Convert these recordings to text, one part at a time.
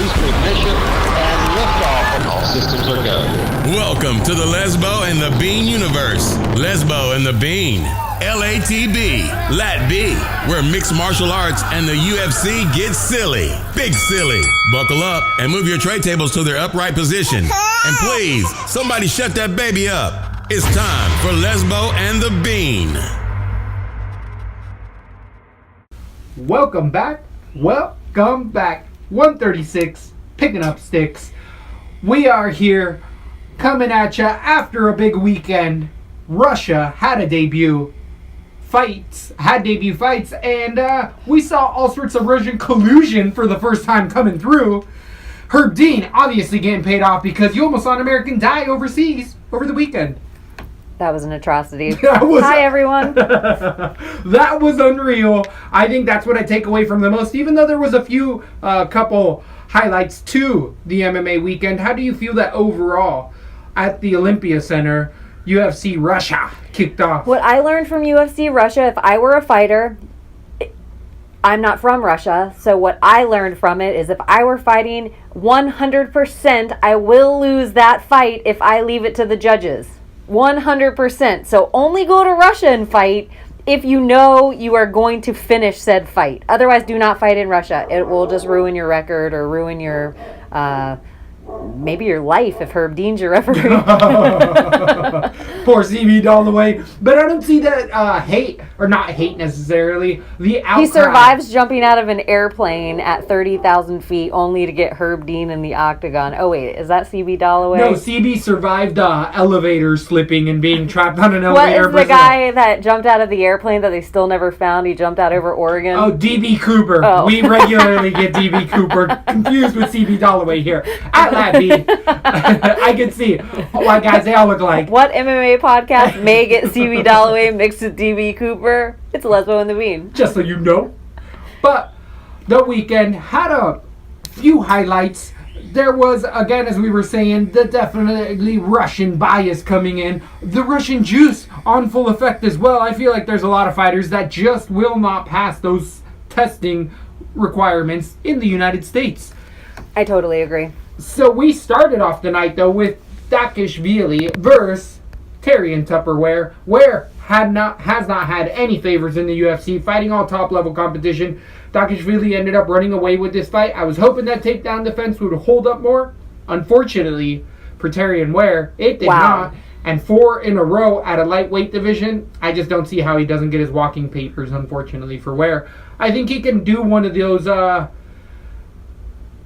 boost ignition, and liftoff, and all systems are go. Welcome to the Lesbo and the Bean universe. Lesbo and the Bean. LaTB, LaTB, where mixed martial arts and the UFC get silly. Big silly. Buckle up and move your tray tables to their upright position. And please, somebody shut that baby up. It's time for Lesbo and the Bean. Welcome back. 136, picking up sticks. We are here coming at you after a big weekend. Russia had debut fights, and we saw all sorts of Russian collusion for the first time coming through. Herb Dean obviously getting paid off because you almost saw an American die overseas over the weekend. That was an atrocity. Hi, everyone. That was unreal. I think that's what I take away from the most, even though there was a few couple highlights to the MMA weekend. How do you feel that overall at the Olympia Center, UFC Russia kicked off? What I learned from UFC Russia, if I were a fighter, I'm not from Russia, so what I learned from it is if I were fighting 100%, I will lose that fight if I leave it to the judges. 100%. So only go to Russia and fight if you know you are going to finish said fight. Otherwise, do not fight in Russia. It will just ruin your record or ruin your, maybe your life if Herb Dean's your referee. Poor CB all the way. But I don't see that hate, or not hate necessarily, the outcry. He survives jumping out of an airplane at 30,000 feet only to get Herb Dean in the octagon. Oh, wait, is that CB Dalloway? No, CB survived elevator slipping and being trapped on an elevator. What is the guy that jumped out of the airplane that they still never found? He jumped out over Oregon. Oh, DB Cooper. Oh. We regularly get DB Cooper confused with CB Dalloway here. At LaTB. I can see. White guys, they all look like. What MMA podcast may get CB Dalloway mixed with DB Cooper? It's Lesbo and the Bean. Just so you know. But the weekend had a few highlights. There was, again, as we were saying, the definitely Russian bias coming in. The Russian juice on full effect as well. I feel like there's a lot of fighters that just will not pass those testing requirements in the United States. I totally agree. So we started off the night, though, with Dakishvili versus Tyrion Tupperware, where has not had any favors in the UFC, fighting all top-level competition. Dakishvili ended up running away with this fight. I was hoping that takedown defense would hold up more. Unfortunately, for Tyrion Ware, it did not. And 4 in a row at a lightweight division, I just don't see how he doesn't get his walking papers, unfortunately, for Ware. I think he can do one of those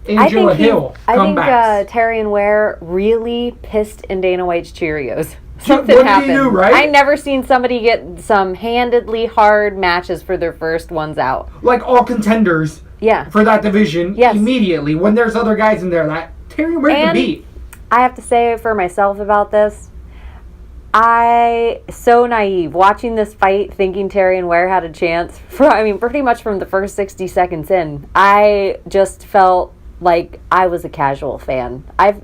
Angela Hill comebacks. I think Tyrion Ware really pissed in Dana White's Cheerios. Something what happened. Did he do, right? I never seen somebody get some handedly hard matches for their first ones out. Like all contenders for that division immediately. When there's other guys in there that Tyrion Ware can beat. I have to say for myself about this, so naive watching this fight thinking Tyrion Ware had a chance. Pretty much from the first 60 seconds in. I just felt like I was a casual fan. I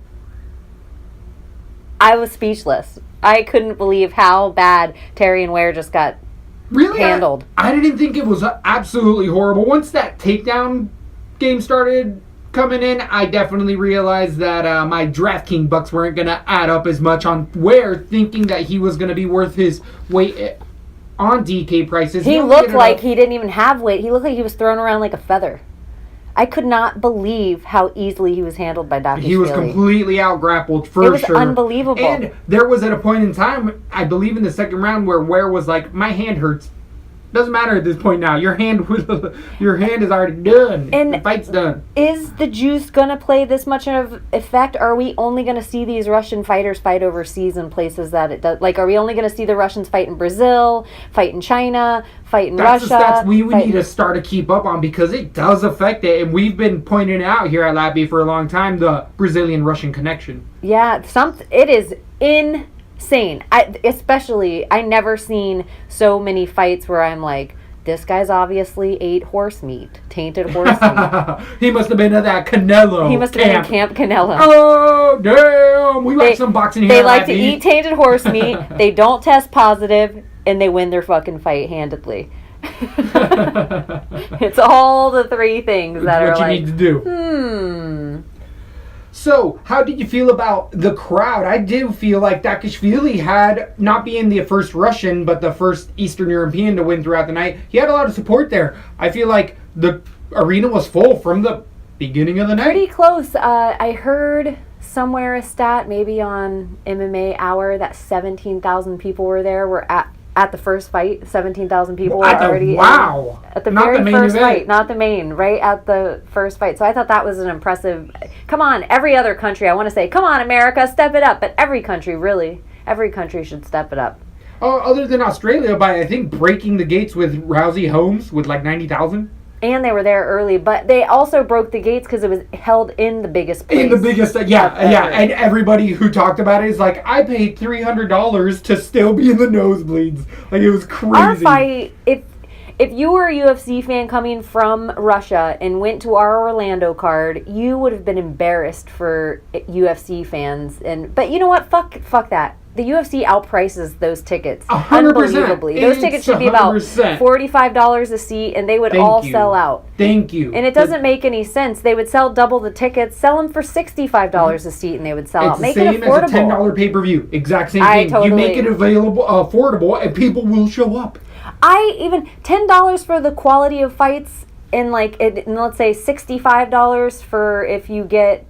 was speechless. I couldn't believe how bad Tyrion Ware just got handled. I didn't think it was absolutely horrible. Once that takedown game started coming in, I definitely realized that my DraftKings bucks weren't going to add up as much on Ware, thinking that he was going to be worth his weight on DK prices. He looked like he didn't even have weight. He looked like he was thrown around like a feather. I could not believe how easily he was handled by Dakishvili. He was completely out-grappled, for sure. It was unbelievable. And there was at a point in time, I believe in the second round, where Ware was like, my hand hurts. Doesn't matter at this point now. Your hand is already done. And the fight's done. Is the juice going to play this much of effect? Are we only going to see these Russian fighters fight overseas in places that it does? Like, are we only going to see the Russians fight in Brazil, fight in China, fight in Russia? That's we would need to start to keep up on, because it does affect it. And we've been pointing it out here at LaTB for a long time, the Brazilian-Russian connection. Yeah, it is insane. I never seen so many fights where I'm like, this guy's obviously ate horse meat, tainted horse meat. He must have been at that Canelo. He must have been in Camp Canelo. Oh, damn. We like some boxing here. They like to eat tainted horse meat. They don't test positive, and they win their fucking fight handedly. It's all the three things that are what like, you need to do. So, how did you feel about the crowd? I do feel like Dakishvili had, not being the first Russian, but the first Eastern European to win throughout the night, he had a lot of support there. I feel like the arena was full from the beginning of the night. Pretty close. I heard somewhere a stat, maybe on MMA Hour, that 17,000 people were there. Were at the first fight. 17,000 people were already at the very first fight, not the main, right at the first fight. So I thought that was an impressive. Come on, every other country. I want to say, come on, America, step it up. But every country, really, every country should step it up. Other than Australia, by I think breaking the gates with Rousey Holmes with like 90,000. And they were there early, but they also broke the gates because it was held in the biggest place. In the biggest, yeah. And everybody who talked about it is like, I paid $300 to still be in the nosebleeds. Like, it was crazy. Our fight, if you were a UFC fan coming from Russia and went to our Orlando card, you would have been embarrassed for UFC fans. But you know what? Fuck that. The UFC outprices those tickets 100%. Unbelievably. Those tickets should be about $45 a seat, and they would all sell out. Thank you. And it doesn't make any sense. They would sell double the tickets, sell them for $65 a seat, and they would sell out. Make it affordable. It's the same as a $10 pay-per-view. Exact same thing. You make it available, affordable, and people will show up. Even $10 for the quality of fights, and let's say $65 for if you get,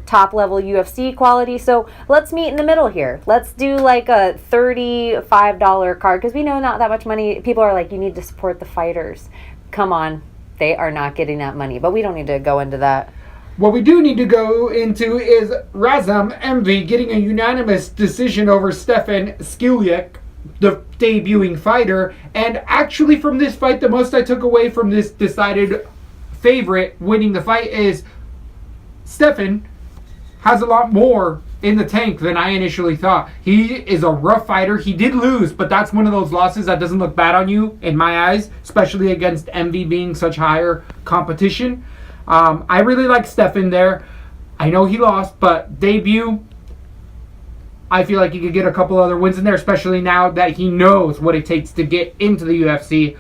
top level UFC quality. So let's meet in the middle here. Let's do like a $35 card, because we know not that much money. People are like, you need to support the fighters. Come on, they are not getting that money, but we don't need to go into that. What we do need to go into is Razam Envy getting a unanimous decision over Stefan Skiliak, the debuting fighter. And actually from this fight, the most I took away from this decided favorite winning the fight is Stefan has a lot more in the tank than I initially thought. He is a rough fighter. He did lose, but that's one of those losses that doesn't look bad on you in my eyes, especially against Envy being such higher competition. I really like Stefan there. I know he lost, but debut, I feel like he could get a couple other wins in there, especially now that he knows what it takes to get into the UFC.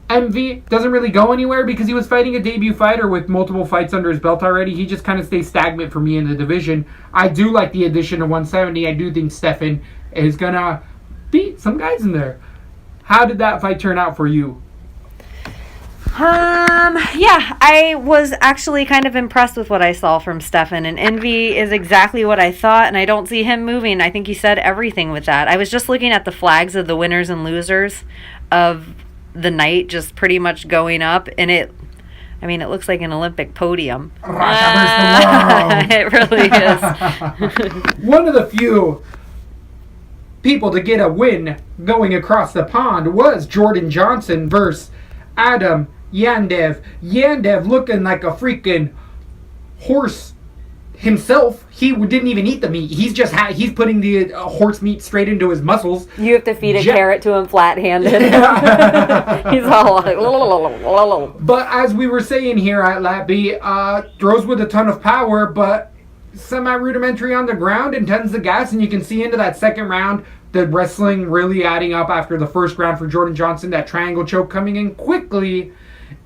Envy doesn't really go anywhere because he was fighting a debut fighter with multiple fights under his belt already. He just kind of stays stagnant for me in the division. I do like the addition of 170. I do think Stefan is going to beat some guys in there. How did that fight turn out for you? Yeah, I was actually kind of impressed with what I saw from Stefan, and Envy is exactly what I thought, and I don't see him moving. I think he said everything with that. I was just looking at the flags of the winners and losers of the night, just pretty much going up, and it looks like an Olympic podium. It really is. One of the few people to get a win going across the pond was Jordan Johnson versus Adam Yandev. Yandev looking like a freaking horse himself. He didn't even eat the meat. He's putting the horse meat straight into his muscles. You have to feed a carrot to him flat-handed. He's all like... But as we were saying here at LaTB, throws with a ton of power, but semi-rudimentary on the ground and tends to gas, and you can see into that second round, the wrestling really adding up after the first round for Jordan Johnson, that triangle choke coming in quickly.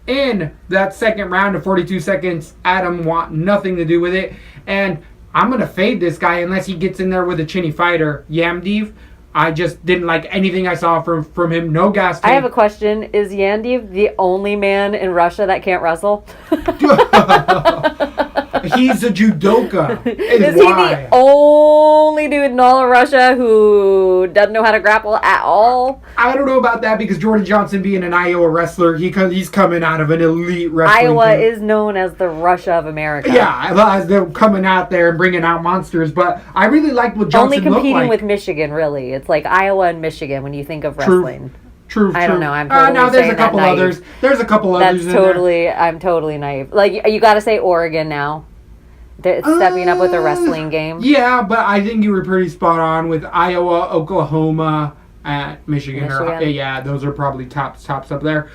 In that second round of 42 seconds, Adam want nothing to do with it. And I'm going to fade this guy unless he gets in there with a chinny fighter. Yandev, I just didn't like anything I saw from him. No gas tank. I have a question. Is Yandev the only man in Russia that can't wrestle? He's a judoka. Is he the only dude in all of Russia who doesn't know how to grapple at all? I don't know about that, because Jordan Johnson being an Iowa wrestler, he's coming out of an elite wrestling Iowa is known as the Russia of America. Yeah, as they're coming out there and bringing out monsters. But I really liked what Johnson looked like. Only competing with Michigan, really. It's like Iowa and Michigan when you think of wrestling. True. I don't know. I'm totally no, there's a couple others. There's a couple others. I'm totally naive. Like, you got to say Oregon now. They're stepping up with a wrestling game. Yeah, but I think you were pretty spot on with Iowa, Oklahoma, and Michigan. Yeah, those are probably tops up there.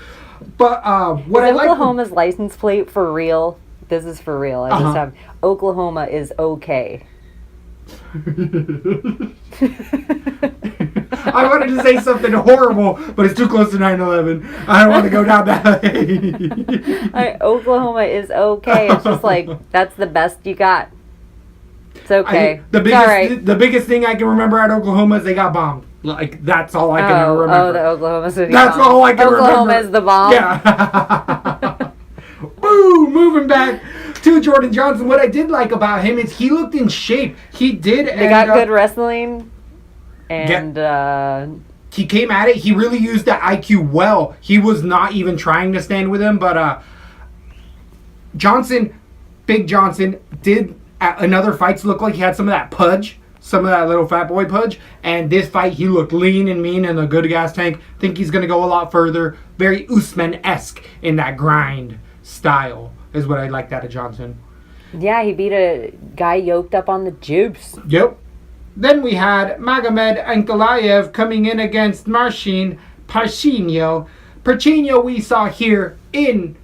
But what I like... Oklahoma's license plate for real? This is for real. I just have... Oklahoma is okay. I wanted to say something horrible, but it's too close to 9/11. I don't want to go down that way. Oklahoma is okay. It's just like, that's the best you got. It's okay. The biggest thing I can remember at Oklahoma is they got bombed. Like, that's all I can ever remember. Oh, the Oklahoma City That's bomb. all I can remember. Oklahoma is the bomb. Yeah. Boom! Moving back to Jordan Johnson. What I did like about him is he looked in shape. He did. They got good wrestling. And he came at it. He really used that IQ well. He was not even trying to stand with him. But Big Johnson, did in other fights look like he had some of that pudge. Some of that little fat boy pudge. And this fight, he looked lean and mean in a good gas tank. Think he's going to go a lot further. Very Usman-esque in that grind style is what I liked out of Johnson. Yeah, he beat a guy yoked up on the juice. Yep. Then we had Magomed Ankalaev coming in against Marcin Parchinho. Parchinho we saw here in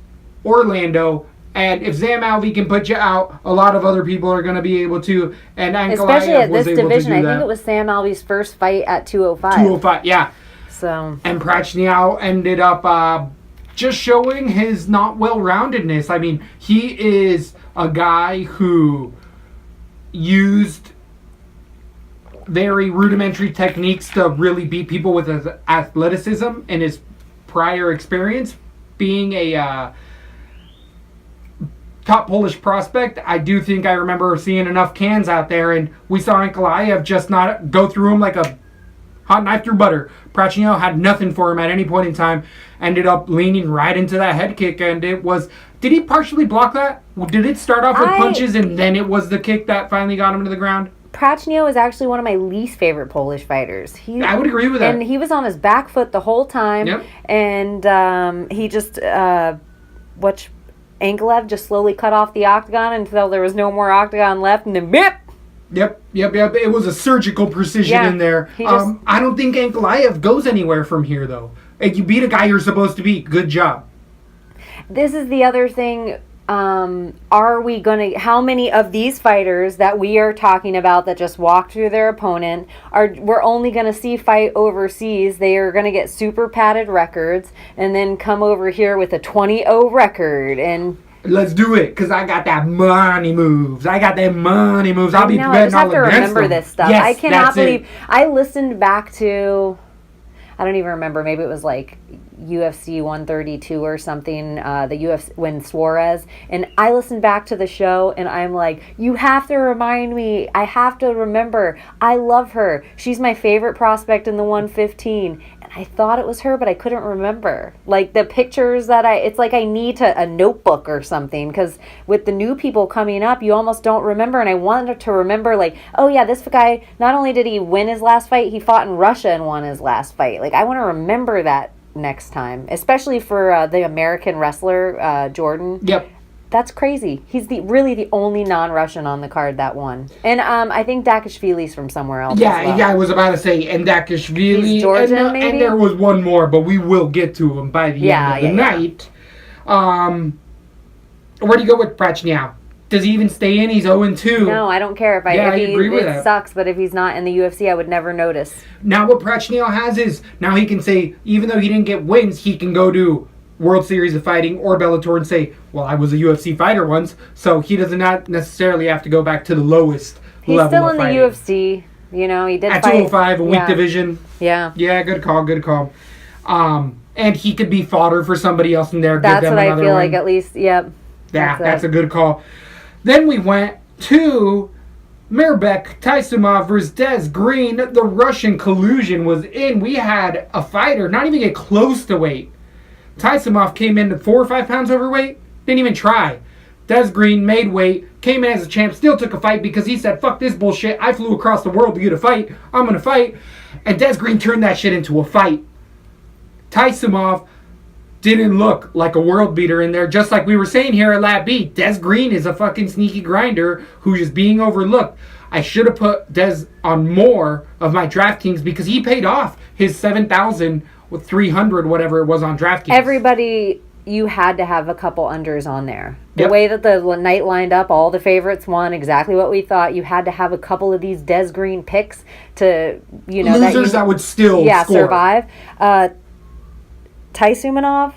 Orlando. And if Zam Alvey can put you out, a lot of other people are going to be able to. And Ankalaev especially at was this able division. to do that. I think it was Sam Alvey's first fight at 205. 205, yeah. So. And Parchinho ended up just showing his not well-roundedness. I mean, he is a guy who used very rudimentary techniques to really beat people with his athleticism and his prior experience. Being a top Polish prospect, I do think I remember seeing enough cans out there, and we saw Ankalaev just not go through him like a hot knife through butter. Parchinho had nothing for him at any point in time. Ended up leaning right into that head kick, and it was... Did he partially block that? Did it start off with punches, and then it was the kick that finally got him to the ground? Parchinho is actually one of my least favorite Polish fighters. I would agree with that. And he was on his back foot the whole time. Yep. And he just... Ankalaev just slowly cut off the octagon until there was no more octagon left, and then bip! Yep. It was a surgical precision in there. I don't think Ankalaev goes anywhere from here, though. You beat a guy you're supposed to beat. Good job. This is the other thing. How many of these fighters that we are talking about that just walked through their opponent we're only going to see fight overseas? They are going to get super padded records and then come over here with a 20-0 record and... Let's do it, because I got that money moves. I'll be betting all against them. I just have to remember this stuff. Yes, I cannot believe... I listened back to... I don't even remember. Maybe it was like UFC 132 or something, the UFC when Suarez, and I listened back to the show and I'm like, you have to remind me. I have to remember. I love her. She's my favorite prospect in the 115. And I thought it was her, but I couldn't remember. Like the pictures that it's like I need a notebook or something, because with the new people coming up, you almost don't remember. And I wanted to remember, like, oh yeah, this guy, not only did he win his last fight, he fought in Russia and won his last fight. Like, I want to remember that next time, especially for the American wrestler Jordan. Yep, that's crazy. He's really the only non-Russian on the card that won, and I think Dakishvili's from somewhere else. Yeah, as well. yeah, I was about to say, and Dakishvili, He's Georgian, maybe? And there was one more, but we will get to him by the end of the night. Where do you go with Parchinho? Does he even stay in? He's 0-2. No, I don't care if I agree with that. It sucks, but if he's not in the UFC, I would never notice. Now what Parchinho has is, now he can say, even though he didn't get wins, he can go to World Series of Fighting or Bellator and say, well, I was a UFC fighter once, so he does not necessarily have to to go to the lowest level of fighting. He's still in the UFC. You know, he did at fight. 205, a weak division. Yeah. Yeah, good call. And he could be fodder for somebody else in there. That's what I feel like, at least. Yep. Yeah, that's a good call. Then we went to Mirbek Taisumov versus Des Green. The Russian collusion was in. We had a fighter not even get close to weight. Taisumov came in at 4 or 5 pounds overweight. Didn't even try. Des Green made weight. Came in as a champ. Still took a fight because he said, fuck this bullshit. I flew across the world to get a fight. I'm going to fight. And Des Green turned that shit into a fight. Taisumov didn't look like a world beater in there. Just like we were saying here at LaTB, Des Green is a fucking sneaky grinder who is being overlooked. I should have put Des on more of my DraftKings because he paid off his 7,300 whatever it was on DraftKings. Everybody, you had to have a couple unders on there. The Yep. way that the night lined up, all the favorites won exactly what we thought. You had to have a couple of these Des Green picks to, losers that would still score. survive. Taisumov,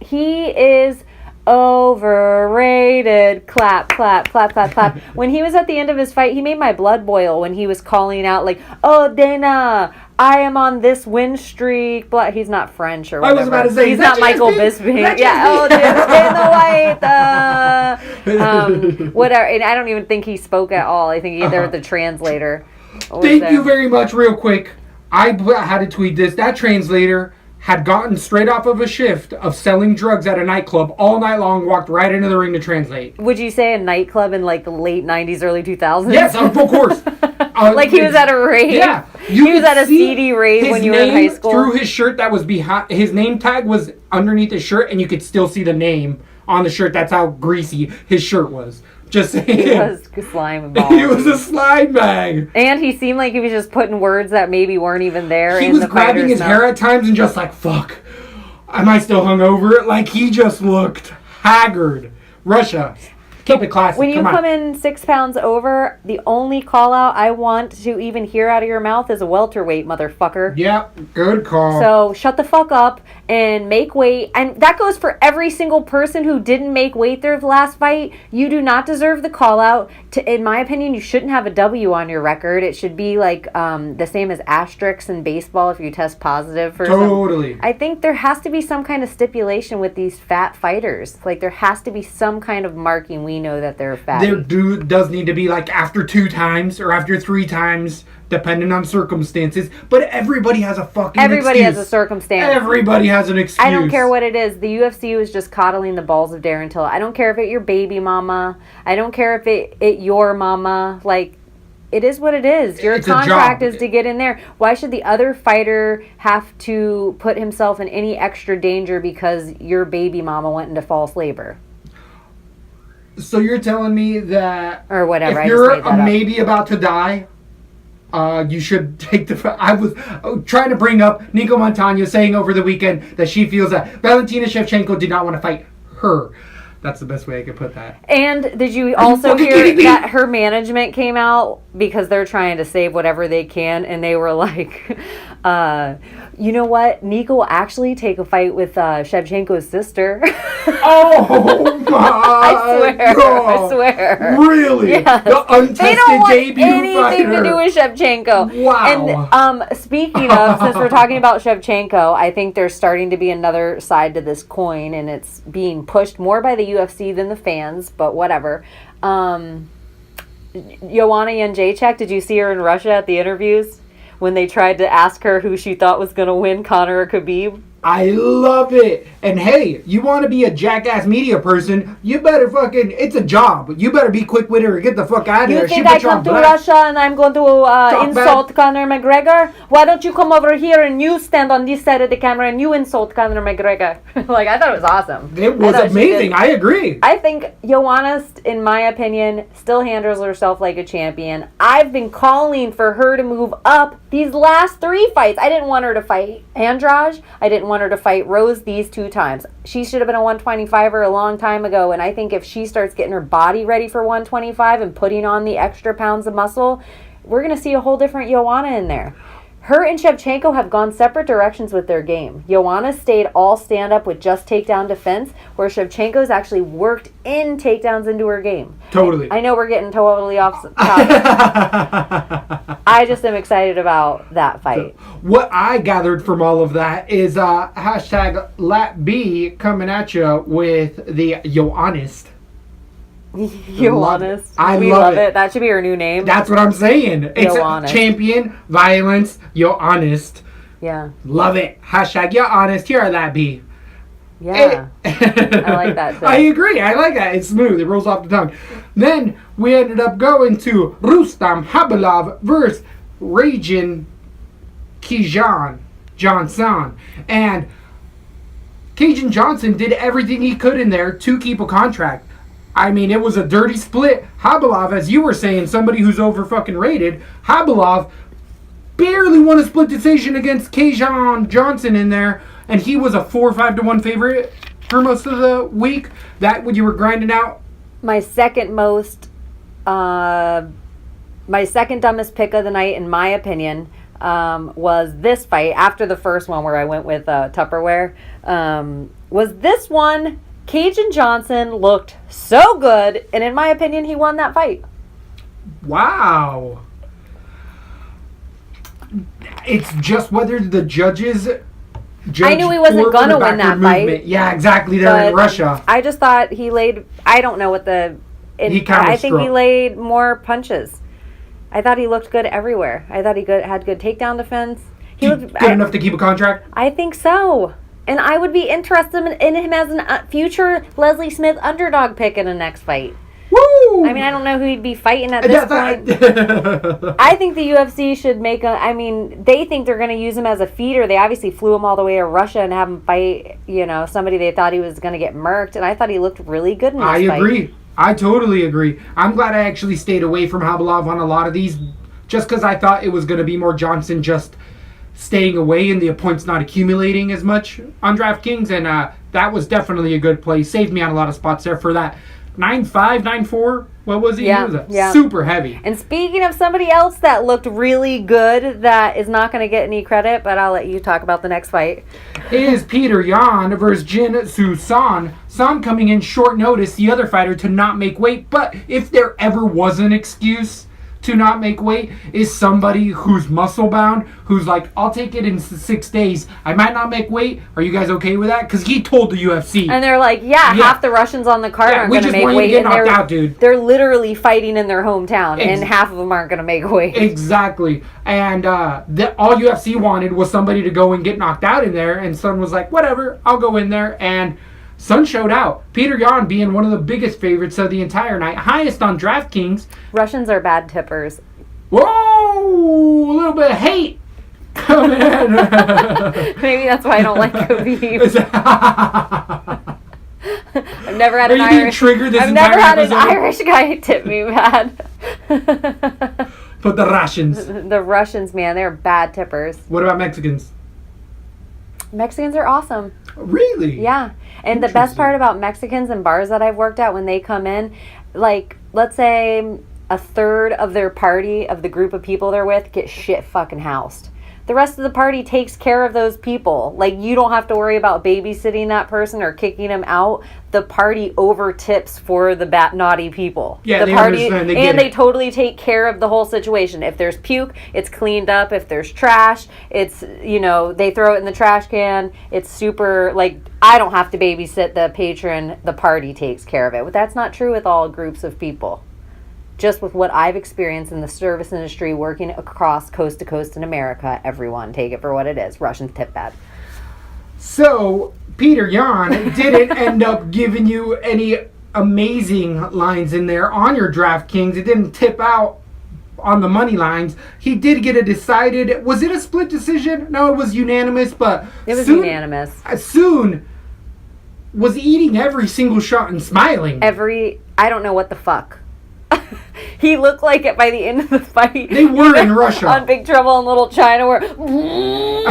he is overrated. Clap, clap, clap, clap, clap. When he was at the end of his fight, he made my blood boil when he was calling out like, "Oh, Dana, I am on this win streak." He's not French or whatever. I was about to say, he's not Michael Bisping. Yeah. Oh, Dana White. Whatever. And I don't even think he spoke at all. I think either the translator. Thank you very much. Real quick, I had to tweet this. That translator had gotten straight off of a shift of selling drugs at a nightclub all night long, walked right into the ring to translate. Would you say a nightclub in like the late 90s, early 2000s? Yes, of course. Like he was at a rave? Yeah. He was at a CD rave when you were in high school? Through his shirt that was behind, his name tag was underneath his shirt, and you could still see the name on the shirt. That's how greasy his shirt was. Just saying. He was slime ball. He was a slime bag. And he seemed like he was just putting words that maybe weren't even there. He was grabbing his hair at times and just like, fuck, am I still hungover? Like, he just looked haggard. Russia, keep it classy. When you come in 6 pounds over, the only call out I want to even hear out of your mouth is a welterweight, motherfucker. Yep, good call. So shut the fuck up and make weight. And that goes for every single person who didn't make weight their last fight. You do not deserve the call out. In my opinion, you shouldn't have a W on your record. It should be like the same as asterisks in baseball if you test positive for Totally. I think there has to be some kind of stipulation with these fat fighters. Like there has to be some kind of marking we know that they're fat. There does need to be like after 2 times or after 3 times, depending on circumstances. But everybody has a fucking Everybody excuse. has a circumstance. Everybody has an excuse. I don't care what it is. The UFC was just coddling the balls of Darren Till. I don't care if it's your baby mama. I don't care if it your mama. Like, it is what it is. Your contract is to get in there. Why should the other fighter have to put himself in any extra danger because your baby mama went into false labor? So you're telling me that or whatever, if you're maybe about to die, you should take the... I was trying to bring up Nico Montano saying over the weekend that she feels that Valentina Shevchenko did not want to fight her. That's the best way I could put that. And did you also hear that her management came out because they're trying to save whatever they can, and they were like, you know what? Nico will actually take a fight with Shevchenko's sister. Oh my I swear. Really? Yes. The untested they don't want debut anything fighter. to do with Shevchenko. Wow. And speaking of, since we're talking about Shevchenko, I think there's starting to be another side to this coin, and it's being pushed more by the UFC than the fans, but whatever. Joanna Jędrzejczyk, did you see her in Russia at the interviews when they tried to ask her who she thought was going to win, Conor or Khabib? I love it. And hey, you want to be a jackass media person, you better fucking, it's a job. You better be quick-witted or get the fuck out of there. You think I come to Russia and I'm going to insult Conor McGregor? Why don't you come over here and you stand on this side of the camera and you insult Conor McGregor? Like, I thought it was awesome. It was amazing. I agree. I think Joanna, in my opinion, still handles herself like a champion. I've been calling for her to move up these last 3 fights. I didn't want her to fight Andrade. I didn't want her to fight Rose these 2 times. She should have been a 125er a long time ago, and I think if she starts getting her body ready for 125 and putting on the extra pounds of muscle, we're going to see a whole different Joanna in there. Her and Shevchenko have gone separate directions with their game. Joanna stayed all stand-up with just takedown defense, where Shevchenko's actually worked in takedowns into her game. Totally. I know we're getting totally off topic. I just am excited about that fight. So, what I gathered from all of that is hashtag LaTB coming at you with the Joannist. Joannist. We love it. That should be her new name. That's what I'm saying. It's Joannist. Champion, violence, Joannist. Yeah. Love it. Hashtag Joannist. Here are LaTB. Yeah. I like that too. I agree. I like that. It's smooth. It rolls off the tongue. Then we ended up going to Rustam Khabilov versus Raging Johnson. And Cajun Johnson did everything he could in there to keep a contract. I mean, it was a dirty split. Khabilov, as you were saying, somebody who's over fucking rated, Khabilov barely won a split decision against Cajun Johnson in there, and he was a 4-5-1 favorite for most of the week. That when you were grinding out. My second dumbest pick of the night, in my opinion, was this fight after the first one where I went with Tupperware. Was this one Cajun Johnson looked so good, and in my opinion, he won that fight. Wow. It's just whether the judges. I knew he wasn't going to win that fight. Yeah, exactly. They're in Russia. I just thought he laid. I don't know what the. I think he laid more punches. I thought he looked good everywhere. I thought he had good takedown defense. He looked good enough to keep a contract. I think so, and I would be interested in him as a future Leslie Smith underdog pick in the next fight. Woo! I mean, I don't know who he'd be fighting at this point. I think the UFC should make they think they're going to use him as a feeder. They obviously flew him all the way to Russia and have him fight, somebody they thought he was going to get murked. And I thought he looked really good in this fight. I agree. I totally agree. I'm glad I actually stayed away from Khabilov on a lot of these just because I thought it was going to be more Johnson just staying away and the points not accumulating as much on DraftKings. And that was definitely a good play. Saved me on a lot of spots there for that. 9.5, 9.4. What was he? Yeah, He was super heavy. And speaking of somebody else that looked really good, that is not going to get any credit, but I'll let you talk about the next fight. Is Peter Yan versus Jin Soo San. San coming in short notice, the other fighter to not make weight. But if there ever was an excuse to not make weight, is somebody who's muscle bound, who's like, I'll take it in 6 days. I might not make weight. Are you guys okay with that? Because he told the UFC. And they're like, half the Russians on the card aren't going to make weight. Get knocked out, dude. They're literally fighting in their hometown, and half of them aren't going to make weight. Exactly. And all UFC wanted was somebody to go and get knocked out in there, and Sun was like, whatever, I'll go in there. And Sun showed out. Peter Yan being one of the biggest favorites of the entire night. Highest on DraftKings. Russians are bad tippers. Whoa! A little bit of hate coming in. Maybe that's why I don't like Khabib. I've never had an Irish guy tip me bad. But the Russians. The Russians, man, they're bad tippers. What about Mexicans? Mexicans are awesome. Really? Yeah. And the best part about Mexicans and bars that I've worked at, when they come in, like, let's say a third of their party, of the group of people they're with, get shit fucking housed. The rest of the party takes care of those people. Like, you don't have to worry about babysitting that person or kicking them out. The party over tips for the naughty people. Yeah, the they party, understand. They totally take care of the whole situation. If there's puke, it's cleaned up. If there's trash, it's, they throw it in the trash can. It's super, like, I don't have to babysit the patron. The party takes care of it. But that's not true with all groups of people. Just with what I've experienced in the service industry, working across coast to coast in America, everyone, take it for what it is. Russians tip bad. So, Peter Yan didn't end up giving you any amazing lines in there on your DraftKings. It didn't tip out on the money lines. He did get a decided... Was it a split decision? No, it was unanimous, but... It was unanimous. Soon was eating every single shot and smiling. I don't know what the fuck. He looked like it by the end of the fight. They were in Russia. On Big Trouble in Little China, where...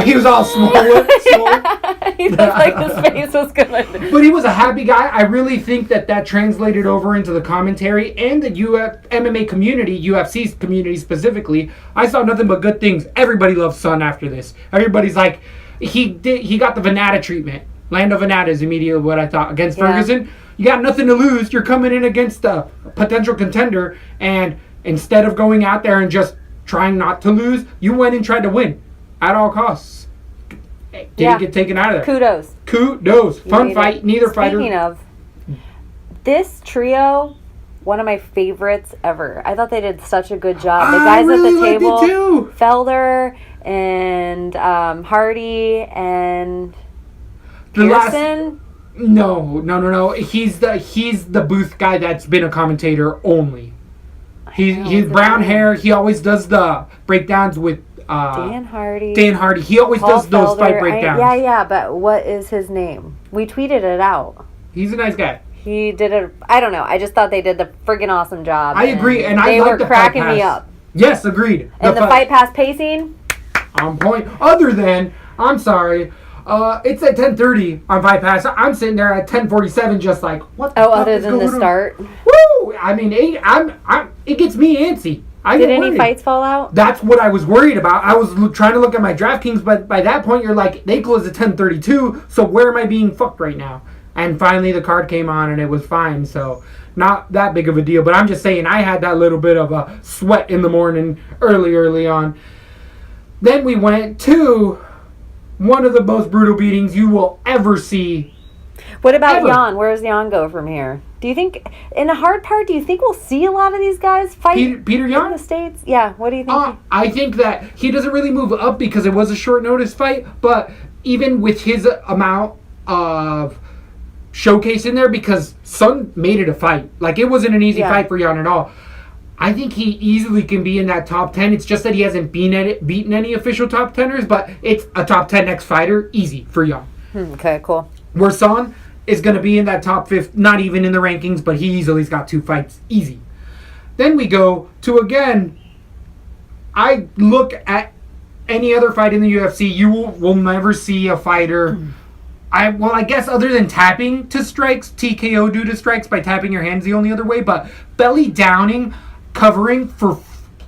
He was all swole. Yeah, he looked like his face was gonna... But he was a happy guy. I really think that translated over into the commentary and the MMA community, UFC's community specifically. I saw nothing but good things. Everybody loves Sun after this. Everybody's like, he got the Venata treatment. Lando Venata is immediately what I thought. Against Ferguson, you got nothing to lose. You're coming in against a potential contender, and instead of going out there and just trying not to lose, you went and tried to win at all costs. Didn't get taken out of there. Kudos. Fun fight. Neither fighter. Speaking of, this trio, one of my favorites ever. I thought they did such a good job. The guys at the table, Felder and Hardy and... Pearson? No. He's the booth guy that's been a commentator only. He's brown hair. He always does the breakdowns with Dan Hardy. He always does those fight breakdowns. But what is his name? We tweeted it out. He's a nice guy. He did it. I don't know. I just thought they did the friggin' awesome job. I agree, and they were cracking me up. Yes, agreed. And the fight pass pacing on point. Other than, I'm sorry. It's at 10:30 on Fight Pass. I'm sitting there at 10:47, just like, what the fuck other is than the start? Woo! I mean, it gets me antsy. Did any fights fall out? That's what I was worried about. I was trying to look at my DraftKings, but by that point, you're like, they close at 10:32, so where am I being fucked right now? And finally the card came on and it was fine. So not that big of a deal. But I'm just saying I had that little bit of a sweat in the morning early on. Then we went to one of the most brutal beatings you will ever see. What about Ever. Jan? Where does Jan go from here? Do you think, in the hard part, do you think we'll see a lot of these guys fight Peter in Yan? the States? Yeah, what do you think? I think that he doesn't really move up because it was a short notice fight, but even with his amount of showcase in there, because Sun made it a fight. Like, it wasn't an easy fight for Yan at all. I think he easily can be in that top 10. It's just that he hasn't beaten any official top 10ers, but it's a top 10 next fighter, easy for Yan. Okay, cool. Where Son is going to be in that top 5, not even in the rankings, but he easily's got 2 fights, easy. Then we go to, again, I look at any other fight in the UFC, you will never see a fighter, I guess other than tapping to strikes, TKO due to strikes by tapping your hands the only other way, but belly downing, covering for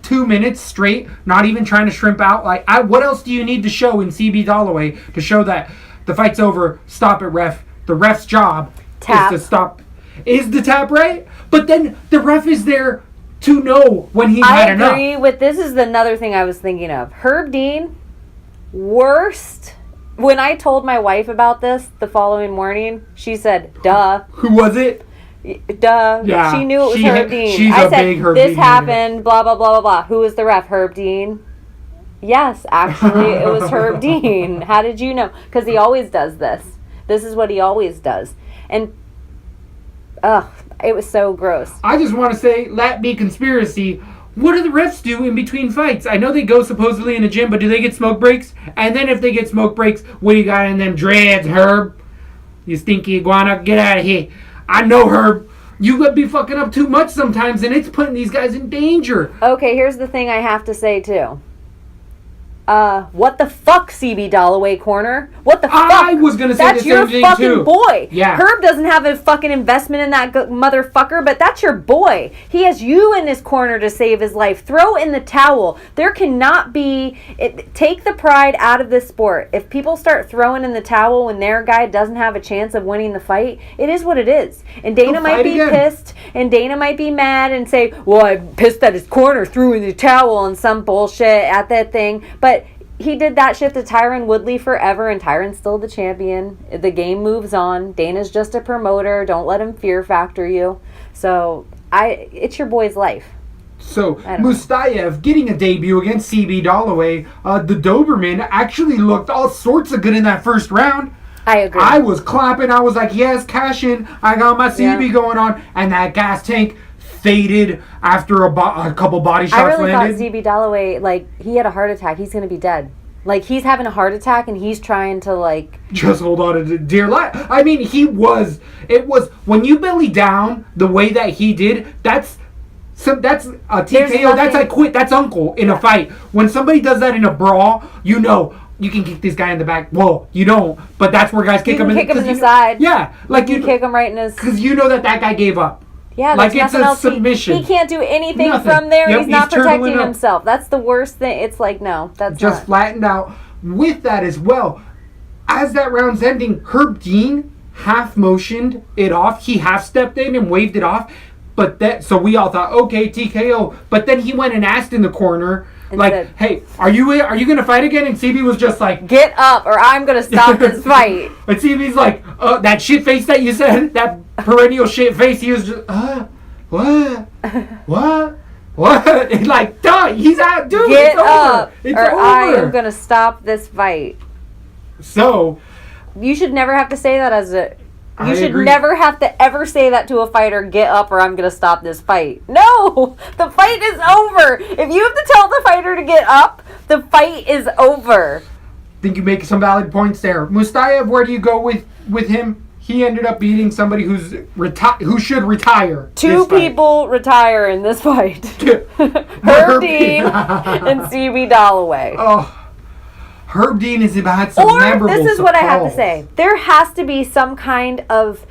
2 minutes straight, not even trying to shrimp out. Like, what else do you need to show in CB Dalloway to show that the fight's over, stop it, ref? The ref's job Tap. is to stop. Is the tap right? But then the ref is there to know when he's I had enough. agree with, this is another thing I was thinking of. Herb Dean, worst. When I told my wife about this the following morning, she said, duh. Who was it? Duh. Yeah, She knew it was Herb Dean. she's I a said, big Herb this Dean happened, blah, blah, blah, blah, blah. Who was the ref? Herb Dean? Yes, actually, it was Herb Dean. How did you know? Because he always does this. This is what he always does. And, it was so gross. I just want to say, LaTB conspiracy. What do the refs do in between fights? I know they go supposedly in the gym, but do they get smoke breaks? And then if they get smoke breaks, what do you got in them dreads, Herb? You stinky iguana, get out of here. I know, Herb. You could be fucking up too much sometimes, and it's putting these guys in danger. Okay, here's the thing I have to say, too. What the fuck, CB Dalloway corner? What the fuck? I was gonna say that's the your same thing, fucking too. boy. Yeah. Herb doesn't have a fucking investment in that motherfucker, but that's your boy. He has you in his corner to save his life. Throw in the towel. There cannot be... take the pride out of this sport. If people start throwing in the towel when their guy doesn't have a chance of winning the fight, it is what it is. And Dana might be pissed, and Dana might be mad and say, well, I'm pissed that his corner threw in the towel and some bullshit at that thing, but he did that shit to Tyron Woodley forever, and Tyron's still the champion. The game moves on. Dana's just a promoter. Don't let him fear factor you. So, it's your boy's life. So, Mustayev getting a debut against CB Dalloway. The Doberman actually looked all sorts of good in that first round. I agree. I was clapping. I was like, yes, cash in. I got my CB going on. And that gas tank faded after a couple body shots I really landed. thought CB Dalloway, like, he had a heart attack. He's going to be dead. Like, he's having a heart attack, and he's trying to, like... just hold on to dear life. I mean, it was, when you belly down the way that he did, that's a TKO. That's like quit. That's uncle in a fight. When somebody does that in a brawl, you know, you can kick this guy in the back. Well, you don't, but that's where guys kick him in the side. Yeah. Like you kick him right in his... because you know that guy gave up. Yeah, like it's a submission. He can't do anything Nothing. from there. Yep, he's not he's protecting turtling up. himself. That's the worst thing. It's like, no, that's just not. flattened out. With that as well, as that round's ending, Herb Dean half motioned it off. He half stepped in and waved it off. So we all thought, okay, TKO. But then he went and asked in the corner, And like, said, hey, are you going to fight again? And CB was just like, get up or I'm going to stop this fight. And CB's like, that shit face that you said, that perennial shit face, he was just, what? And like, duh, he's out, dude, Get it's up over. It's or over. I am going to stop this fight. So, you should never have to say that I You should agree. never have to ever say that to a fighter, get up or I'm going to stop this fight. No! The fight is over! If you have to tell the fighter to get up, the fight is over. think you make some valid points there. Mustayev, where do you go with him? He ended up beating somebody who should retire. Two people retire in this fight. Herb Dean and CB Dalloway. Oh, Herb Dean has had some Or, memorable this is what I have to falls. say. There has to be some kind of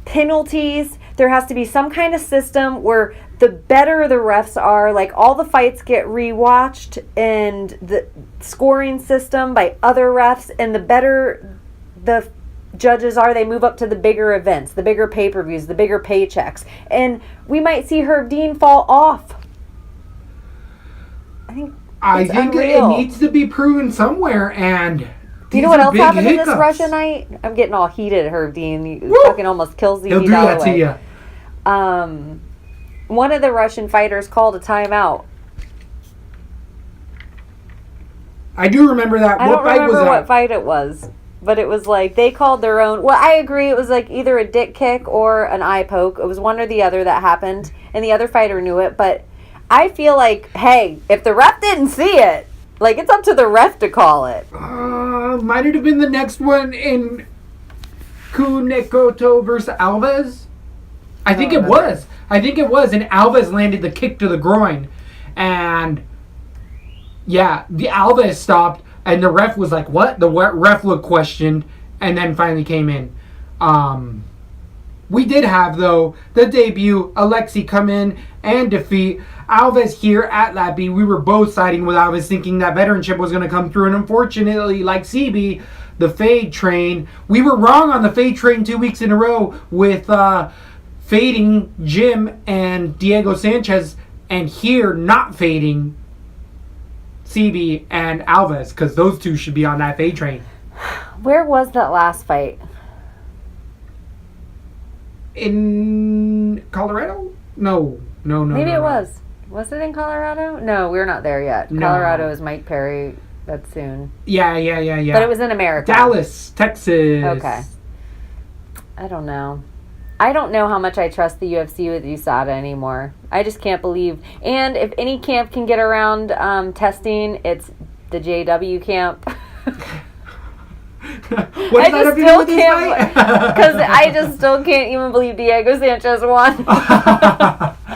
penalties. There has to be some kind of system where the better the refs are, like all the fights get rewatched and the scoring system by other refs, and the better the judges are, they move up to the bigger events, the bigger pay-per-views, the bigger paychecks. And we might see Herb Dean fall off. I think it needs to be proven somewhere, and you know what else happened in this Russia night? I'm getting all heated, Herb Dean. He fucking almost kills the He'll do that to you. One of the Russian fighters called a timeout. I do remember that. I don't remember what fight it was, but it was like they called their own. Well, I agree. It was like either a dick kick or an eye poke. It was one or the other that happened, and the other fighter knew it. But I feel like, hey, if the ref didn't see it, like it's up to the ref to call it. Might it have been the next one in Kunekoto versus Alves? I think it was. And Alves landed the kick to the groin, and yeah, the Alves stopped, and the ref was like, what? The ref looked questioned, and then finally came in. We did have, though, the debut, Alexei come in and defeat Alves here at LaTB. We were both siding with Alves, thinking that veteranship was going to come through, and unfortunately, like CB, the fade train, we were wrong on the fade train 2 weeks in a row with fading Jim and Diego Sanchez, and here not fading CB and Alves, because those two should be on that fade train. Where was that last fight? In Colorado? No. Maybe it was. Was it in Colorado? No, we're not there yet. No. Colorado is Mike Perry. That's soon. Yeah. But it was in America. Dallas, Texas. Okay. I don't know. I don't know how much I trust the UFC with USADA anymore. I just can't believe. And if any camp can get around testing, it's the JW camp. What's that have to do with this fight? Because I just still can't even believe Diego Sanchez won.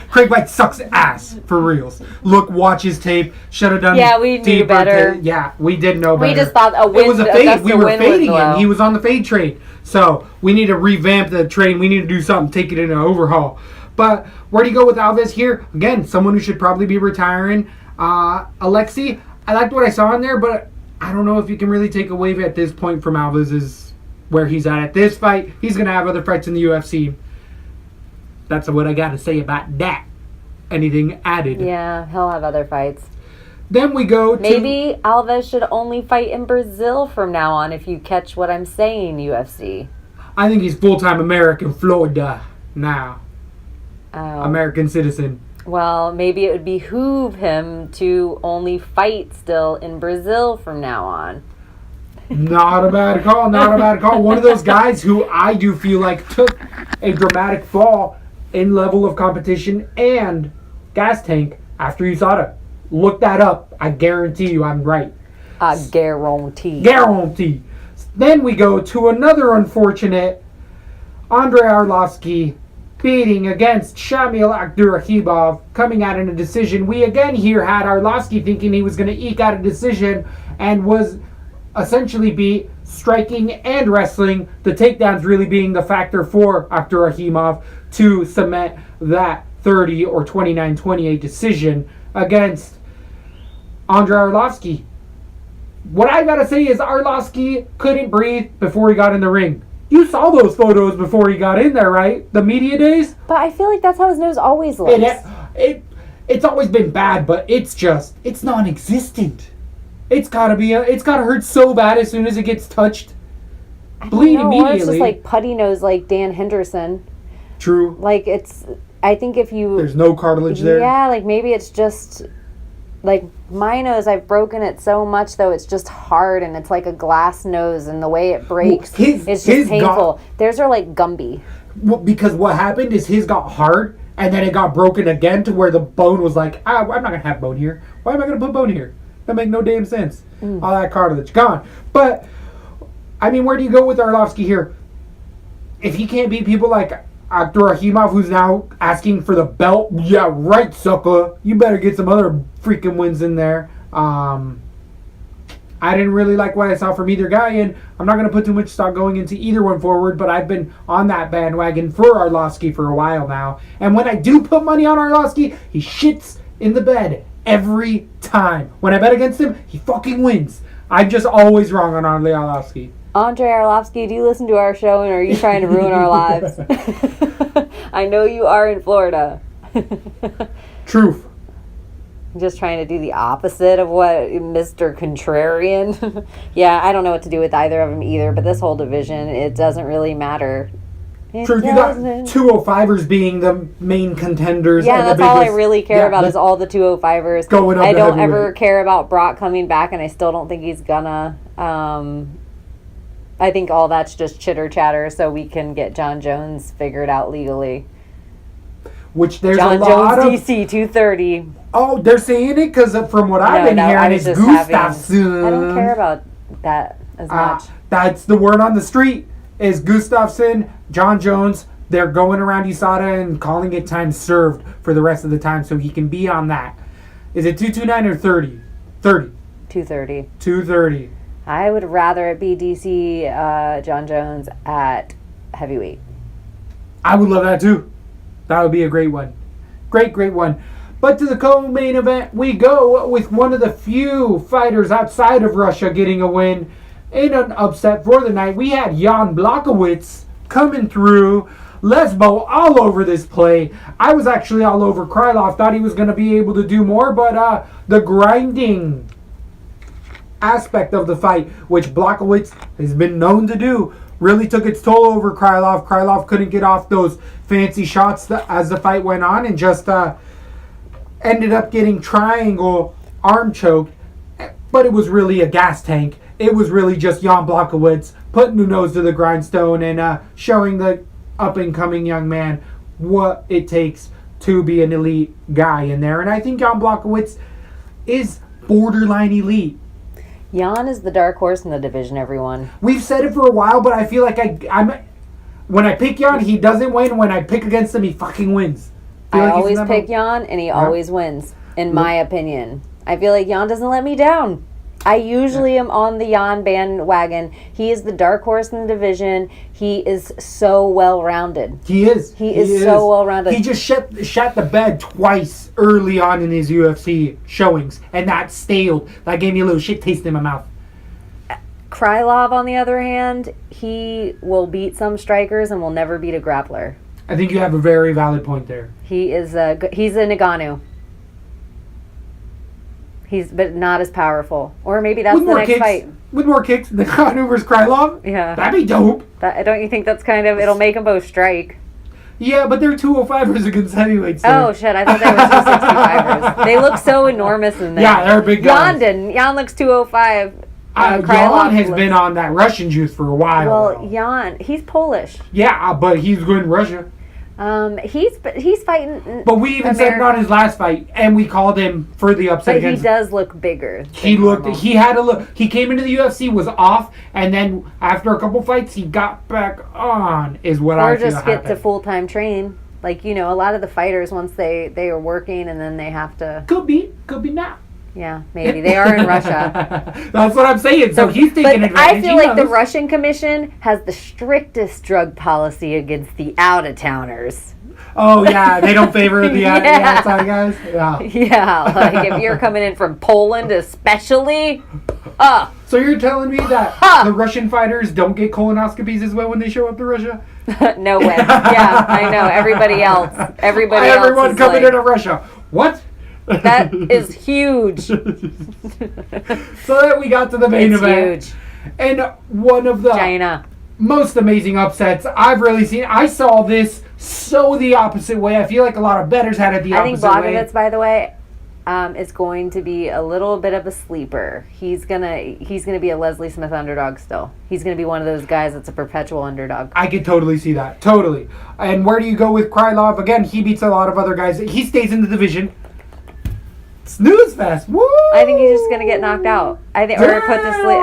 Craig White sucks ass, for reals. Look, watch his tape. Should have done. Yeah, we knew better. Yeah, we did know better. We just thought a win. It was a fade. We were fading him. He was on the fade train. So we need to revamp the train. We need to do something. Take it in an overhaul. But where do you go with Alves here? Again, someone who should probably be retiring. Alexei, I liked what I saw in there, but I don't know if you can really take a wave at this point from Alves is where he's at this fight. He's going to have other fights in the UFC. That's what I got to say about that. Anything added? Yeah, he'll have other fights. Then we go to... Maybe Alves should only fight in Brazil from now on, if you catch what I'm saying, UFC. I think he's full-time American, Florida, now. Oh. American citizen. Well, maybe it would behoove him to only fight still in Brazil from now on. Not a bad call. One of those guys who I do feel like took a dramatic fall in level of competition and gas tank after USADA. Look that up. I guarantee you I'm right. I guarantee. Then we go to another unfortunate Andrei Arlovsky beating against Shamil Abdurakhimov, coming out in a decision. We again here had Arlovsky thinking he was going to eke out a decision and was essentially beat striking and wrestling. The takedowns really being the factor for Abdurakhimov to cement that 30 or 29-28 decision against Andrei Arlovsky. What I gotta say is Arlovsky couldn't breathe before he got in the ring. You saw those photos before he got in there, right? The media days? But I feel like that's how his nose always looks. It's always been bad, but it's non-existent. It's gotta hurt so bad as soon as it gets touched. Bleed immediately. Or it's just like putty nose like Dan Henderson. True. Like I think if you... There's no cartilage there. Yeah, like maybe it's just... Like my nose, I've broken it so much though, it's just hard and it's like a glass nose and the way it breaks, it's just painful. Theirs are like Gumby. Well, because what happened is his got hard and then it got broken again to where the bone was like, I'm not going to have bone here. Why am I going to put bone here? That make no damn sense. All that cartilage gone. But, I mean, where do you go with Arlovsky here? If he can't beat people like Abdurakhimov, who's now asking for the belt, yeah, right, sucker. You better get some other freaking wins in there. I didn't really like what I saw from either guy, and I'm not going to put too much stock going into either one forward, but I've been on that bandwagon for Arlovsky for a while now. And when I do put money on Arlovsky, he shits in the bed every time. When I bet against him, he fucking wins. I'm just always wrong on Andrei Arlovsky. Andrei Arlovsky, do you listen to our show and are you trying to ruin our lives? I know you are in Florida. Truth. Just trying to do the opposite of what Mr. Contrarian. Yeah, I don't know what to do with either of them either, but this whole division, it doesn't really matter. Truth, you got 205ers being the main contenders. Yeah, and that's all I really care about is all the 205ers. Going up I to don't heavyweight. ever care about Brock coming back, and I still don't think he's gonna. I think all that's just chitter chatter so we can get John Jones figured out legally. Which there's John a lot Jones of... DC 230. Oh, they're saying it because from what I've been hearing, it's Gustafsson. I don't care about that as much. That's the word on the street is Gustafsson, John Jones. They're going around USADA and calling it time served for the rest of the time so he can be on that. Is it 229 or 30? 30. 230. 230. I would rather it be DC John Jones at heavyweight. I would love that too. That would be a great one. Great one. But to the co-main event we go with one of the few fighters outside of Russia getting a win in an upset for the night. We had Jan Blachowicz coming through. Lesbo all over this play. I was actually all over Krylov. Thought he was going to be able to do more, but the grinding aspect of the fight, which Blachowicz has been known to do, really took its toll over Krylov. Krylov couldn't get off those fancy shots as the fight went on and just ended up getting triangle arm choked. But it was really a gas tank. It was really just Jan Blachowicz putting the nose to the grindstone and showing the up-and-coming young man what it takes to be an elite guy in there. And I think Jan Blachowicz is borderline elite. Jan is the dark horse in the division, everyone. We've said it for a while, but I feel like I'm when I pick Jan, he doesn't win. When I pick against him, he fucking wins. I always pick Jan, and he always wins, in my opinion. I feel like Jan doesn't let me down. I usually am on the Jan bandwagon. He is the dark horse in the division. He is so well-rounded. He is. He is so well-rounded. He just shot the bed twice early on in his UFC showings, and that staled. That gave me a little shit taste in my mouth. Krylov, on the other hand, he will beat some strikers and will never beat a grappler. I think you have a very valid point there. He's a Nagano. But not as powerful. Or maybe that's the next fight. With more kicks, Nagano versus Krylov? Yeah. That'd be dope. Don't you think that's kind of... It'll make them both strike. Yeah, but they're 205ers against heavyweights. Oh, shit. I thought they were 265ers. They look so enormous in there. Yeah, they're big guys. Jan looks 205. Jan has been on that Russian juice for a while. Well, Jan, he's Polish. Yeah, but he's good in Russia. He's fighting. But we even said it on his last fight, and we called him for the upset. But he does look bigger. He had a look. He came into the UFC, was off, and then after a couple fights, he got back on. Is what I feel happened. Or just get to full-time train. Like, a lot of the fighters, once they are working, and then they have to. Could be not. Yeah, maybe. They are in Russia. That's what I'm saying. So he's taking advantage. I feel like the Russian Commission has the strictest drug policy against the out-of-towners. Oh, yeah. They don't favor the outside guys? Yeah. Yeah. Like, if you're coming in from Poland especially, So you're telling me that the Russian fighters don't get colonoscopies as well when they show up to Russia? No way. Yeah, I know. Everybody else. Everyone coming into Russia. What? That is huge. So then we got to the main event. Huge. And one of the most amazing upsets I've really seen. I saw this so the opposite way. I feel like a lot of bettors had it the opposite way. I think Blachowicz, by the way, is going to be a little bit of a sleeper. He's gonna be a Leslie Smith underdog still. He's gonna be one of those guys that's a perpetual underdog. I could totally see that. Totally. And where do you go with Krylov? Again, he beats a lot of other guys. He stays in the division. Snooze fest. Woo! I think he's just gonna get knocked out. I think, or put to sleep.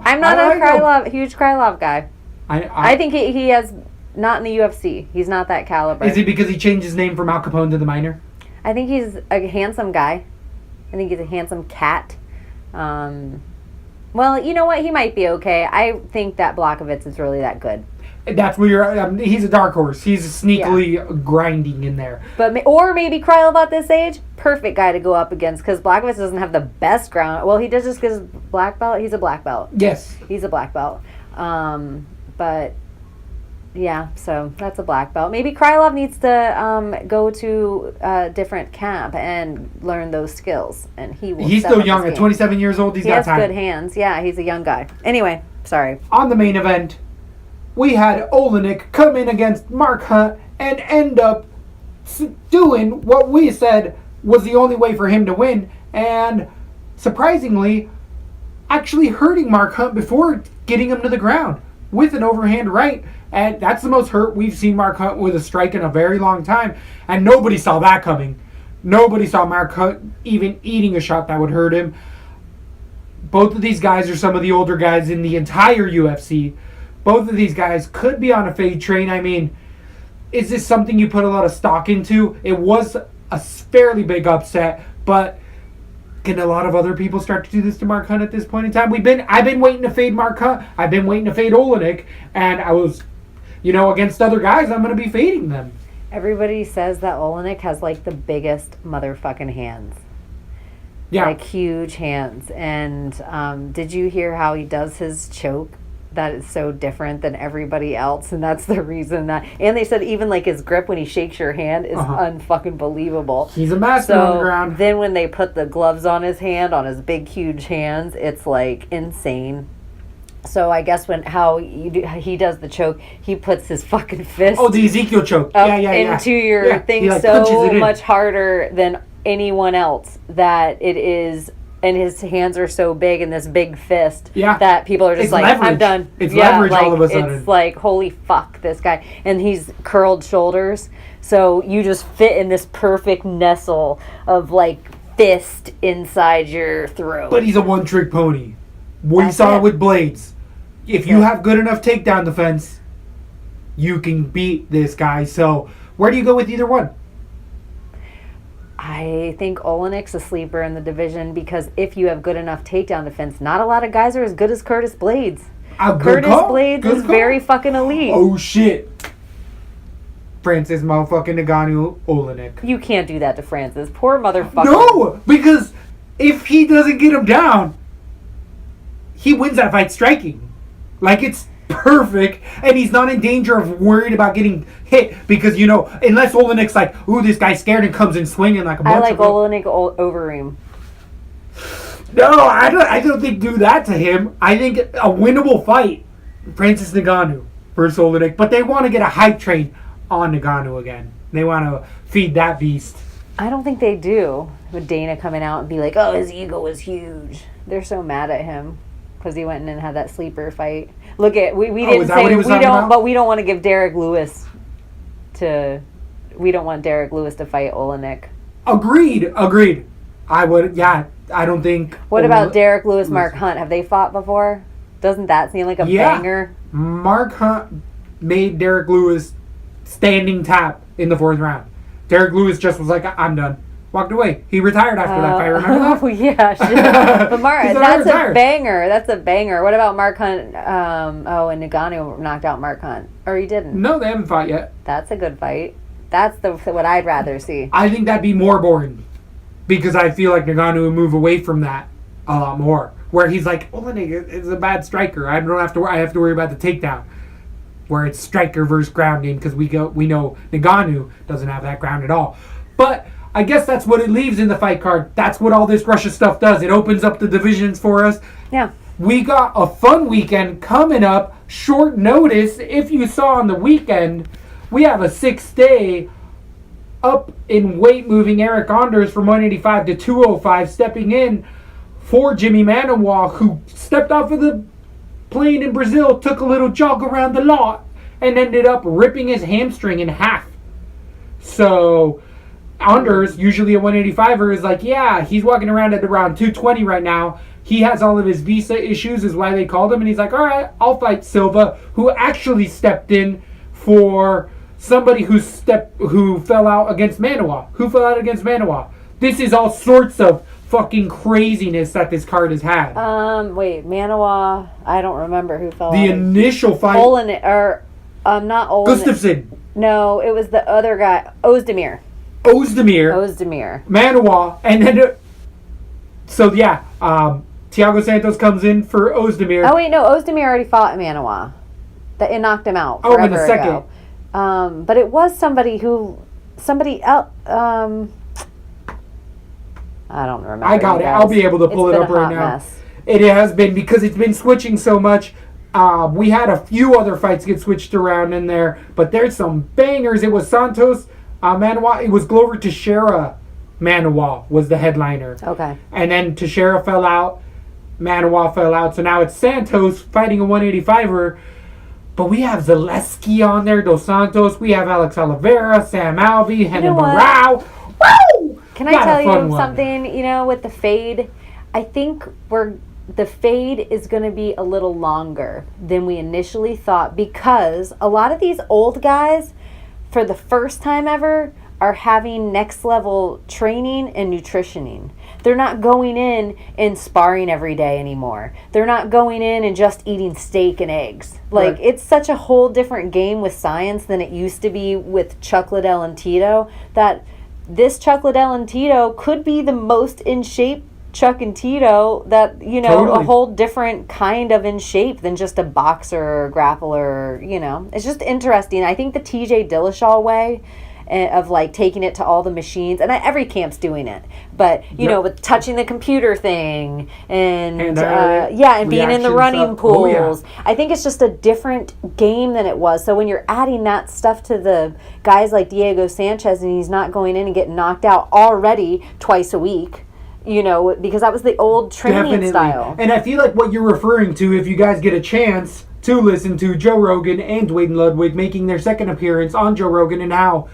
I'm not a huge Krylov guy. I think he has not in the UFC. He's not that caliber. Is it because he changed his name from Al Capone to the Miner? I think he's a handsome guy. I think he's a handsome cat. Well, you know what? He might be okay. I think that Blachowicz is really that good. That's where you're. He's a dark horse. He's sneakily grinding in there. Or maybe Krylov at this age, perfect guy to go up against because Blachowicz doesn't have the best ground. Well, he does just because black belt. He's a black belt. Yes, he's a black belt. But yeah, so that's a black belt. Maybe Krylov needs to go to a different camp and learn those skills, and he will. He's step still up young. his At game. 27 years old, He got has time. good hands. Yeah, he's a young guy. Anyway, sorry. On the main event, we had Olenek come in against Mark Hunt and end up doing what we said was the only way for him to win, and surprisingly, actually hurting Mark Hunt before getting him to the ground with an overhand right. And that's the most hurt we've seen Mark Hunt with a strike in a very long time. And nobody saw that coming. Nobody saw Mark Hunt even eating a shot that would hurt him. Both of these guys are some of the older guys in the entire UFC. Both of these guys could be on a fade train. I mean, is this something you put a lot of stock into? It was a fairly big upset, but can a lot of other people start to do this to Mark Hunt at this point in time? I've been waiting to fade Mark Hunt. I've been waiting to fade Olenek, and I was, against other guys, I'm going to be fading them. Everybody says that Olenek has like the biggest motherfucking hands. Yeah. Like huge hands. And did you hear how he does his choke? That is so different than everybody else, and that's the reason that. And they said even like his grip when he shakes your hand is unfucking believable. He's a master on the ground. Then when they put the gloves on his hand, on his big huge hands, it's like insane. So I guess he does the choke, he puts his fucking fist. Oh, the Ezekiel choke. Up Yeah. into your thing, he, so much harder than anyone else that it is. And his hands are so big in this big fist that people are just it's like, leverage. I'm done. It's leverage all of a sudden. It's like, holy fuck, this guy. And he's curled shoulders. So you just fit in this perfect nestle of like fist inside your throat. But he's a one-trick pony. We saw it with Blades. If you have good enough takedown defense, you can beat this guy. So where do you go with either one? I think Olenek's a sleeper in the division because if you have good enough takedown defense, not a lot of guys are as good as Curtis Blades. Blades is very fucking elite. Oh shit. Francis motherfucking Ngannou Olenek. You can't do that to Francis. Poor motherfucker. No, because if he doesn't get him down, he wins that fight striking. Like, it's perfect, and he's not in danger of worried about getting hit because, unless Olenek's like, ooh, this guy's scared and comes in swinging like a bunch I like of Olenek over him. No, I don't think do that to him. I think a winnable fight, Francis Ngannou versus Olenek, but they want to get a hype train on Ngannou again. They want to feed that beast. I don't think they do. With Dana coming out and be like, oh, his ego is huge. They're so mad at him because he went in and had that sleeper fight. Look at we didn't say we don't, but we don't want to give Derek Lewis to. We don't want Derek Lewis to fight Olenek. Agreed. I would. Yeah, I don't think. What about Derek Lewis, Mark Hunt? Have they fought before? Doesn't that seem like a banger? Mark Hunt made Derek Lewis standing tap in the 4th round. Derek Lewis just was like, I'm done. Walked away. He retired after that fight. Remember that? Oh, yeah. Shit. But that's a banger. That's a banger. What about Mark Hunt? And Ngannou knocked out Mark Hunt. Or he didn't. No, they haven't fought yet. That's a good fight. That's what I'd rather see. I think that'd be more boring. Because I feel like Ngannou would move away from that a lot more. Where he's like, Olenek is a bad striker. I have to worry about the takedown. Where it's striker versus ground game because we know Ngannou doesn't have that ground at all. But I guess that's what it leaves in the fight card. That's what all this Russia stuff does. It opens up the divisions for us. Yeah. We got a fun weekend coming up. Short notice. If you saw on the weekend, we have a 6-day up in weight moving Eric Anders from 185 to 205, stepping in for Jimmy Manawa, who stepped off of the plane in Brazil, took a little jog around the lot, and ended up ripping his hamstring in half. So Anders, usually a 185er, is like, yeah, he's walking around at around 220 right now. He has all of his visa issues, is why they called him. And he's like, all right, I'll fight Silva, who actually stepped in for somebody who fell out against Manawa. This is all sorts of fucking craziness that this card has had. Wait, Manawa, I don't remember who fell out. The initial fight. Not Olenek. Gustafsson. No, it was the other guy, Ozdemir. Manawa, and then Thiago Santos comes in for Ozdemir. Oh wait, no, Ozdemir already fought Manawa. It knocked him out. Oh, in a second. Ago. But it was somebody else. I don't remember. I got it. I'll be able to pull it up right now. Mess. It has been because it's been switching so much. We had a few other fights get switched around in there, but there's some bangers. It was Santos, Manawa. It was Glover Teixeira. Manawa was the headliner. Okay. And then Teixeira fell out. Manawa fell out. So now it's Santos fighting a 185er. But we have Zaleski on there, Dos Santos. We have Alex Oliveira, Sam Alvey, Renan Barao. Woo! Can I tell you something? You know, with the fade, I think the fade is going to be a little longer than we initially thought, because a lot of these old guys, for the first time ever, are having next level training and nutritioning. They're not going in and sparring every day anymore. They're not going in and just eating steak and eggs. Like, It's such a whole different game with science than it used to be with Chuck Liddell and Tito, that this Chuck Liddell and Tito could be the most in shape Chuck and Tito, that, you know, totally. A whole different kind of in shape than just a boxer or grappler, you know. It's just interesting. I think the TJ Dillashaw way of like taking it to all the machines, and every camp's doing it, but you know, with touching the computer thing and being in the running pools. I think it's just a different game than it was. So when you're adding that stuff to the guys like Diego Sanchez, and he's not going in and getting knocked out already twice a week, you know, because that was the old training style. And I feel like what you're referring to, if you guys get a chance to listen to Joe Rogan and Dwayne Ludwig making their second appearance on Joe Rogan, and how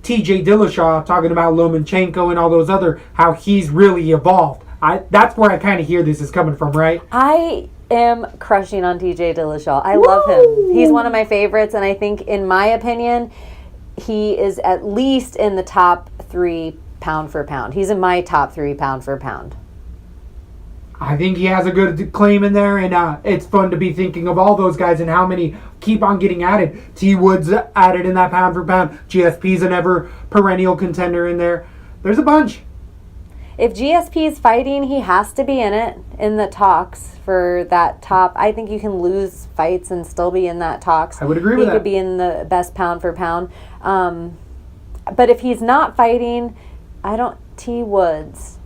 TJ Dillashaw talking about Lomachenko and all those other, how he's really evolved. That's where I kind of hear this is coming from, right? I am crushing on TJ Dillashaw. I love him. He's one of my favorites, and I think, in my opinion, he is at least in the top 3 pound for pound. He's in my top 3 pound for pound. I think he has a good claim in there, and it's fun to be thinking of all those guys and how many keep on getting added. T. Wood's added in that pound for pound. GSP's an ever perennial contender in there. There's a bunch. If GSP is fighting, he has to be in it, in the talks for that top. I think you can lose fights and still be in that talks. I would agree with that. He could be in the best pound for pound. But if he's not fighting, T. Woods.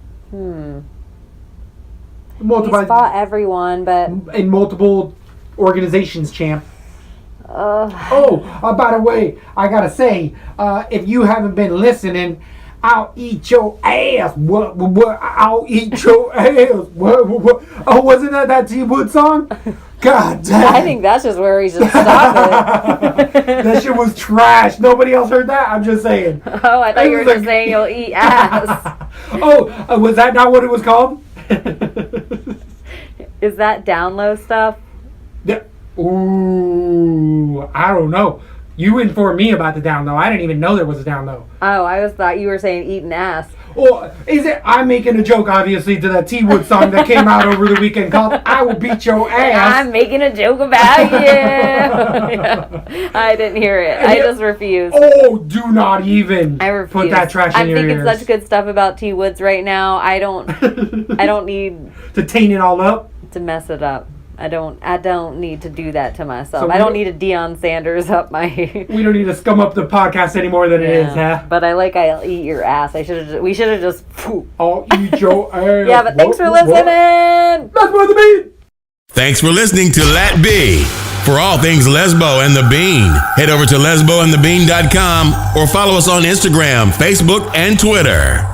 He's fought everyone, but in multiple organizations, champ. By the way, I gotta say, if you haven't been listening, I'll eat your ass. What? I'll eat your ass. What? Oh, wasn't that T. Wood song? God damn. I think that's just where he should stop it. That shit was trash. Nobody else heard that? I'm just saying. Oh, I thought you were just saying you'll eat ass. Was that not what it was called? Is that down low stuff? Ooh, I don't know. You informed me about the down low. I didn't even know there was a down low. Oh, I thought you were saying eating ass. Well, is it? I'm making a joke, obviously, to that T. Wood song that came out over the weekend called "I Will Beat Your Ass." I'm making a joke about you. Yeah. I didn't hear it. I just refuse. Oh, do not even. I refuse. Put that trash in your ears. I'm thinking such good stuff about T. Woods right now. I don't need to taint it all up, to mess it up. I don't need to do that to myself. So I don't need to Deion Sanders up my... We don't need to scum up the podcast any more than it is, huh? But I'll eat your ass. We should have just... I'll eat your ass. Yeah, but thanks for listening. That's more the beat. Thanks for listening to LaTB. For all things Lesbo and the Bean, head over to lesboandthebean.com or follow us on Instagram, Facebook, and Twitter.